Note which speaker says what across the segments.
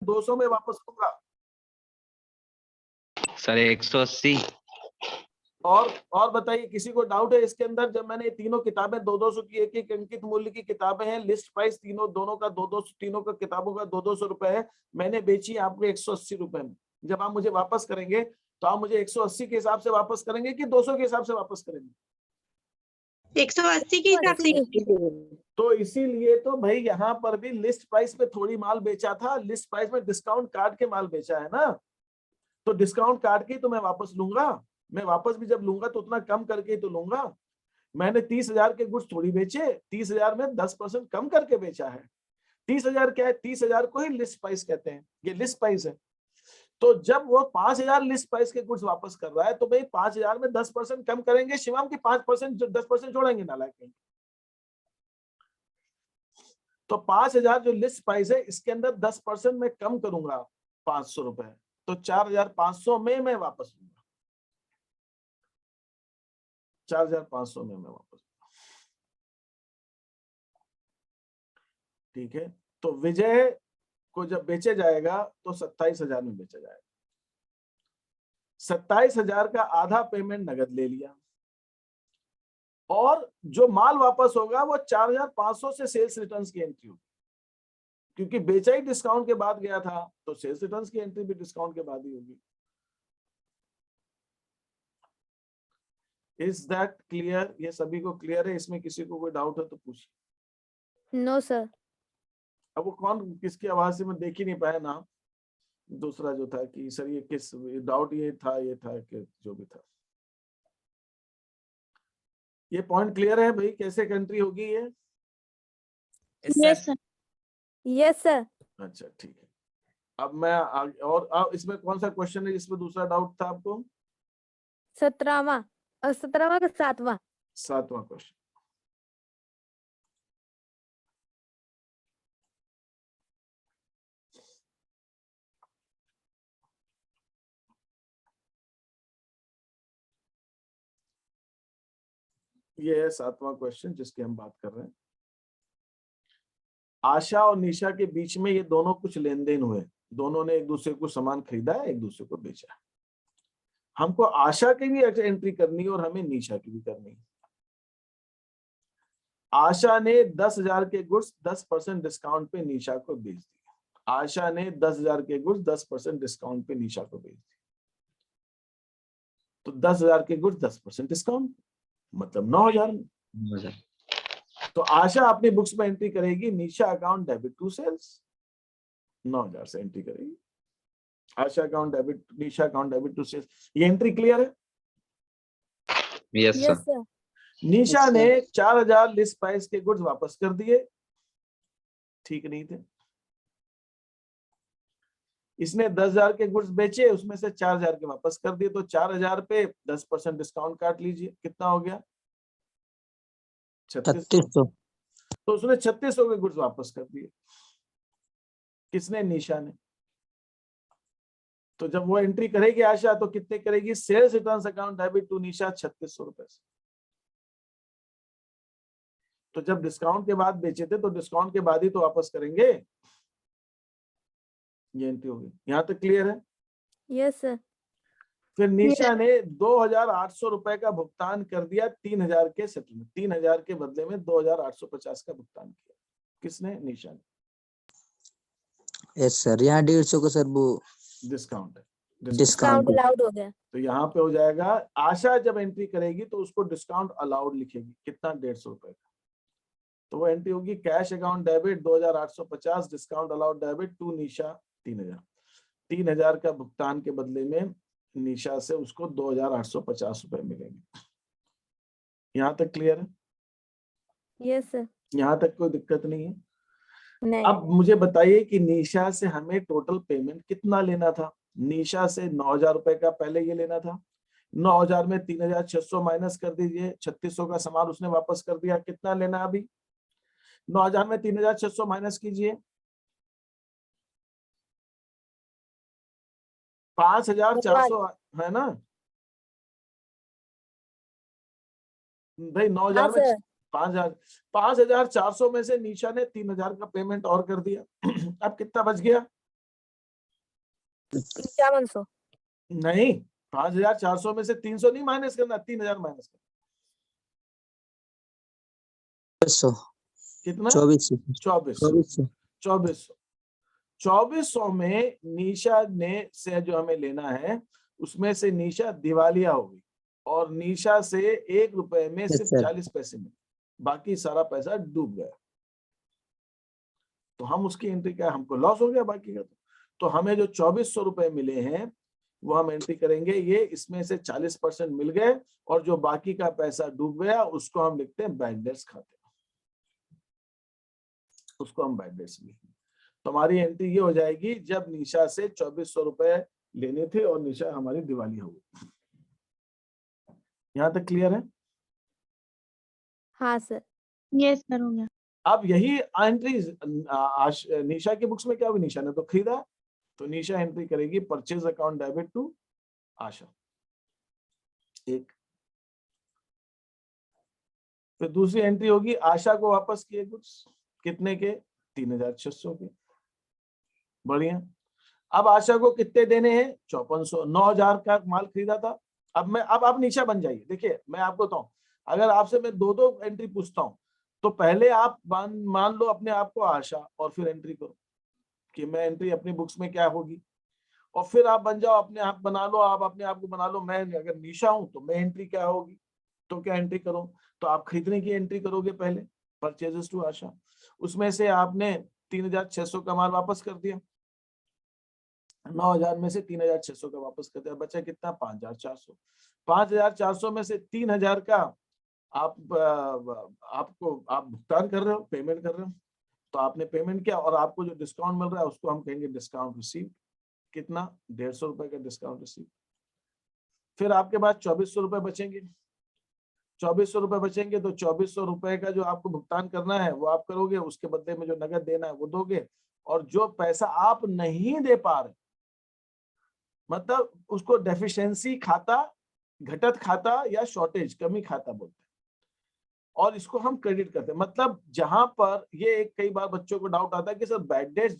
Speaker 1: 200 में वापस लूंगा
Speaker 2: सर 180।
Speaker 1: और बताइए, किसी को डाउट है इसके अंदर? जब मैंने ये तीनों किताबें 200 की, एक एक अंकित मूल्य की किताबें हैं, लिस्ट प्राइस तीनों दोनों का 200, तीनों का किताबों का 200 रुपए है, मैंने बेची आपको 180 रुपए में। जब आप मुझे वापस करेंगे तो आप मुझे 180 के हिसाब से वापस करेंगे कि 200 के हिसाब से वापस करेंगे?
Speaker 3: 180 के हिसाब से।
Speaker 1: तो इसीलिए तो भाई यहाँ पर भी लिस्ट प्राइस पे थोड़ी माल बेचा था, लिस्ट प्राइस में डिस्काउंट काट के माल बेचा है ना, तो डिस्काउंट काट के तो मैं वापस लूंगा। मैं वापस भी जब लूंगा तो उतना कम करके ही तो लूंगा। मैंने 30,000 के गुड्स थोड़ी बेचे, 30,000 में 10% कम करके बेचा है। 30,000 क्या है? 30,000 को ही लिस्ट प्राइस कहते हैं, ये लिस्ट प्राइस है। तो जब वो 5,000 लिस्ट प्राइस के गुड्स वापस कर रहा है तो भाई 5,000 में 10% कम करेंगे शिवम की 5% 10% जोड़ेंगे ना लाके। तो 5,000 जो लिस्ट प्राइस है इसके अंदर 10% मैं कम करूंगा 500 रुपए, तो 4,500 में मैं वापस लूंगा। 4,500 में मैं वापस लूंगा। ठीक है, तो विजय को जब बेचे जाएगा तो 27,000 में बेचा जाएगा। 27,000 का आधा पेमेंट नगद ले लिया, और जो माल वापस होगा वो 4,500 से सेल्स रिटर्न्स की एंट्री होगी, क्योंकि बेचा ही डिस्काउंट के बाद गया था तो सेल्स रिटर्न्स की एंट्री भी डिस्काउंट के बाद ही होगी। Is that clear? ये सभी को क्लियर है? इसमें किसी को कोई डाउट है तो पूछिए।
Speaker 4: No sir.
Speaker 1: अब वो कौन किसकी आवाज से मैं देख ही नहीं पाया नाम, दूसरा जो था कि सर ये किस डाउट, ये था कि जो भी था। ये पॉइंट क्लियर है भाई, कैसे कंट्री होगी ये?
Speaker 4: Yes sir. Yes sir.
Speaker 1: अच्छा ठीक है। अब मैं और इसमें कौन सा क्वेश्चन है जिसमें दूसरा डाउट था आपको?
Speaker 4: 17वां और 17वां का 7वां।
Speaker 1: 7वां क्वेश्चन। ये है 7वां क्वेश्चन जिसकी हम बात कर रहे हैं। आशा और निशा के बीच में ये दोनों कुछ लेन देन हुए, दोनों ने एक दूसरे को सामान खरीदा है, एक दूसरे को बेचा है। हमको आशा की भी एंट्री करनी है और हमें निशा की भी करनी है। आशा ने 10,000 के गुड्स 10% डिस्काउंट पे निशा को बेच दिया। आशा ने 10,000 के गुड्स 10% डिस्काउंट पे निशा को बेच दिया। तो 10,000 के गुड्स 10% डिस्काउंट मतलब 9,000। तो आशा अपनी बुक्स में एंट्री करेगी Nisha account debit to sales, 9,000 से एंट्री करेगी। Asha account debit, Nisha account debit to sales. ये एंट्री क्लियर है?
Speaker 2: Yes sir.
Speaker 1: निशा ने 4,000 लिस्ट प्राइस के गुड्स वापस कर दिए, ठीक नहीं थे। इसने 10,000 के गुड्स बेचे, उसमें से 4,000 के वापस कर दिए, तो 4,000 पे 10% डिस्काउंट काट लीजिए, कितना हो गया? 3600। तो उसने 3600 के गुड्स वापस कर दिए। किसने? निशा ने। तो जब वो एंट्री करेगी आशा तो कितने करेगी? Sales returns account debit to Nisha 3600 रुपए से। तो जब डिस्काउंट के बाद बेचे थे तो डिस्काउंट के बाद ही तो वापस करेंगे। ये एंट्री होगी। यहां तक क्लियर है?
Speaker 4: Yes sir.
Speaker 1: फिर निशा ने 2,800 रुपए का भुगतान कर दिया 3,000 के सेटलमेंट, 3,000 के बदले में 2,850 का भुगतान किया। किसने? निशा ने।
Speaker 5: Yes sir. यहाँ 150 का सर वो
Speaker 1: डिस्काउंट है,
Speaker 4: डिस्काउंट अलाउड हो गया।
Speaker 1: तो यहाँ पे हो जाएगा। आशा जब एंट्री करेगी तो उसको डिस्काउंट अलाउड लिखेगी, कितना? 150 रुपए का। तो वो एंट्री होगी cash account debit 2,850, discount allowed debit to Nisha 3,000। 3,000 का भुगतान के बदले में निशा से उसको 2,850 रुपए मिलेंगे। यहाँ तक क्लियर है?
Speaker 4: Yes sir.
Speaker 1: यहाँ तक कोई दिक्कत नहीं है?
Speaker 4: नहीं।
Speaker 1: अब मुझे बताइए कि निशा से हमें टोटल पेमेंट कितना लेना था? निशा से 9,000 रुपए का पहले ये लेना था। 9,000 में 3,600 माइनस कर दीजिए, 3600 का सामान उसने वापस कर दिया। कितना लेना है अभी? 9,000 में 3,600 माइनस कीजिए, 5,400 है ना भाई? 9,000 में 5,400 में से निशा ने 3,000 का पेमेंट और कर दिया। अब कितना बच गया?
Speaker 4: 5500।
Speaker 1: नहीं, 5400 में से 300 नहीं माइनस करना, 3000 माइनस करना।
Speaker 5: 2400
Speaker 1: कितना?
Speaker 5: 2400
Speaker 1: 2400। 2400 में निशा ने से जो हमें लेना है, उसमें से निशा दिवालिया होगी और निशा से 1 रुपए में
Speaker 5: Yes,
Speaker 1: सिर्फ
Speaker 5: sir.
Speaker 1: 40 पैसे मिले, बाकी सारा पैसा डूब गया। तो हम उसकी एंट्री क्या, हमको लॉस हो गया बाकी का। तो हमें जो 2400 रुपए मिले हैं वो हम एंट्री करेंगे, ये इसमें से 40% मिल गए और जो बाकी का पैसा डूब गया उसको हम लिखते हैं बैड डेट्स खाते, उसको हम बैड डेट्स लिखेंगे। तो हमारी एंट्री ये हो जाएगी जब निशा से 2400 रुपए लेने थे और निशा हमारी दिवाली हो गई। यहाँ तक क्लियर है?
Speaker 4: हाँ सर।
Speaker 3: यस सर, हो गया।
Speaker 1: अब यही एंट्री निशा की बुक्स में क्या हुई, निशा ने तो खरीदा, तो निशा एंट्री करेगी परचेज अकाउंट डेबिट टू आशा। एक फिर दूसरी एंट्री होगी आशा को वापस किए गुड्स, कितने के? 3600 के। बढ़िया। अब आशा को कितने देने हैं? 5400। 9000 का माल खरीदा था। अब आप निशा बन जाइए। देखिए मैं आपको बताऊं, अगर आपसे मैं दो एंट्री पूछता हूं तो पहले आप मान लो अपने आप को आशा और फिर एंट्री करो कि मैं एंट्री अपनी बुक्स में क्या होगी, और फिर आप बन जाओ, अपने आप बना लो, आप अपने आप को बना लो मैं अगर निशा हूं तो मैं एंट्री क्या होगी, तो क्या एंट्री करो, तो आप खरीदने की एंट्री करोगे पहले, परचेजेस टू आशा। उसमें से आपने 3600 का माल वापस कर दिया, 9000 में से 3600 का वापस कर दिया, बचा कितना? 5400। 5400 में से 3000 का आप भुगतान कर रहे हो, पेमेंट कर रहे हो, तो आपने पेमेंट किया और आपको जो डिस्काउंट मिल रहा है उसको हम कहेंगे डिस्काउंट रिसीव। कितना? 150 रुपए का डिस्काउंट रिसीव। फिर आपके पास 2400 रुपए बचेंगे। 2400 रुपए बचेंगे तो 2400 रुपए का जो आपको भुगतान करना है वो आप करोगे, उसके बदले में जो नगद देना है वो दोगे, और जो पैसा आप नहीं दे पा रहे, मतलब उसको डेफिशिएंसी खाता, घटत खाता या शॉर्टेज कमी खाता बोलते हैं, और इसको हम क्रेडिट करते हैं। मतलब जहां पर ये एक कई बार बच्चों को डाउट आता है कि सर बैड डेट्स,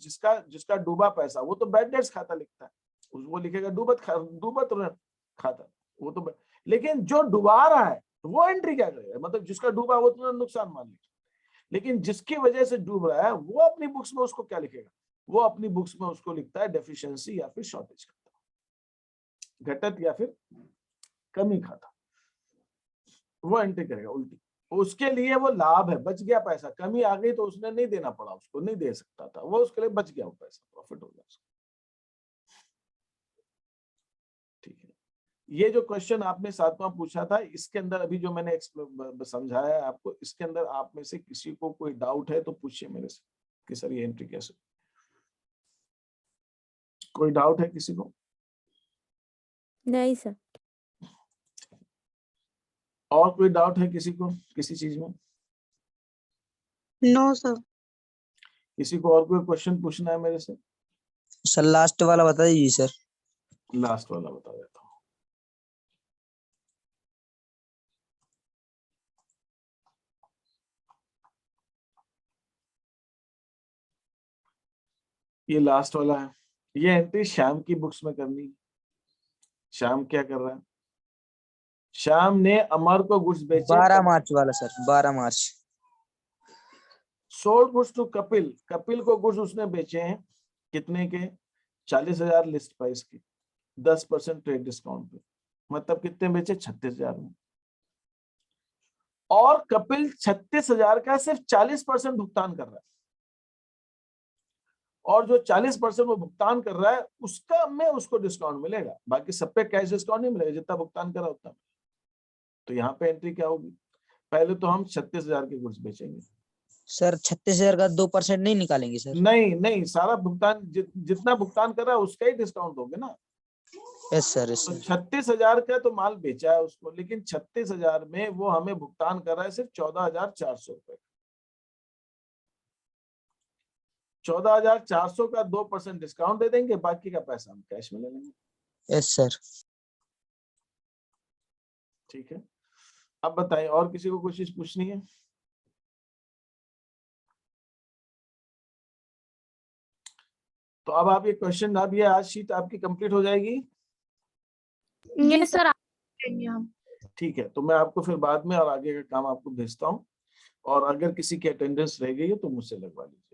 Speaker 1: जिसका डूबा पैसा वो तो बैड डेट्स खाता लिखता है, वो लिखेगा डूबत खाता, वो तो, लेकिन जो डुबा रहा है वो एंट्री क्या करेगा, मतलब जिसका डूबा वो तो नुकसान मान लिया, लेकिन जिसकी वजह से डूब रहा है वो अपनी बुक्स में उसको क्या लिखेगा, वो अपनी बुक्स में उसको लिखता है डेफिशिएंसी या फिर शॉर्टेज खाता, घटत या फिर कमी खाता, वो एंट्री करेगा उल्टी। उसके लिए वो लाभ है, बच गया पैसा, कमी आ गई तो उसने नहीं देना पड़ा, उसको नहीं दे सकता था वो, उसके लिए बच गया वो पैसा, प्रॉफिट हो गया उसको। ठीक है, ये जो क्वेश्चन आपने 7वां पूछा था, इसके अंदर अभी जो मैंने समझाया है आपको, इसके अंदर आप में से किसी को कोई डाउट है तो पूछिए मेरे से कि सर ये एंट्री कैसे, कोई डाउट है किसी को?
Speaker 4: नहीं सर।
Speaker 1: और कोई डाउट है किसी को किसी चीज में?
Speaker 3: No sir.
Speaker 1: किसी को और कोई क्वेश्चन पूछना है मेरे से?
Speaker 5: सर लास्ट वाला बता दीजिए सर।
Speaker 1: लास्ट वाला बता देता हूँ। ये लास्ट वाला है, ये एंट्री श्याम की बुक्स में करनी। श्याम क्या कर रहा है? श्याम ने अमर को गुड्स बेचे
Speaker 5: 12 मार्च वाला सर, 12 March.
Speaker 1: Sold goods to Kapil, Kapil को गुड्स उसने बेचे हैं कितने के? 40,000 लिस्ट प्राइस के, 10% ट्रेड डिस्काउंट पे, मतलब कितने बेचे? 36,000 में। और कपिल 36,000 का सिर्फ 40% भुगतान कर रहा है, और जो 40% वो भुगतान कर रहा है उसका में उसको डिस्काउंट मिलेगा, बाकी सब पे कैश डिस्काउंट नहीं मिलेगा, जितना भुगतान करा उतना। तो यहाँ पे एंट्री क्या होगी? पहले तो हम 36,000 के गुड्स बेचेंगे
Speaker 5: सर 36,000 का 2% नहीं निकालेंगे सर?
Speaker 1: नहीं, सारा भुगतान जितना भुगतान कर रहा है उसका ही डिस्काउंट दोगे ना।
Speaker 5: यस सर, यस
Speaker 1: तो
Speaker 5: सर।
Speaker 1: 36,000 का तो माल बेचा है उसको, लेकिन 36,000 में वो हमें भुगतान कर रहा है सिर्फ 14,400 रुपए। 14,400 का 2% डिस्काउंट दे देंगे, बाकी का पैसा हम कैश में ले लेंगे।
Speaker 5: Yes sir.
Speaker 1: ठीक है, अब बताइए और किसी को कोई चीज पूछनी है? तो अब आप ये क्वेश्चन, अब ये आज शीट आपकी कंप्लीट हो जाएगी।
Speaker 3: यस सर, हम
Speaker 1: ठीक है, तो मैं आपको फिर बाद में और आगे का काम आपको भेजता हूँ, और अगर किसी की अटेंडेंस रह गई है तो मुझसे लगवा लीजिए।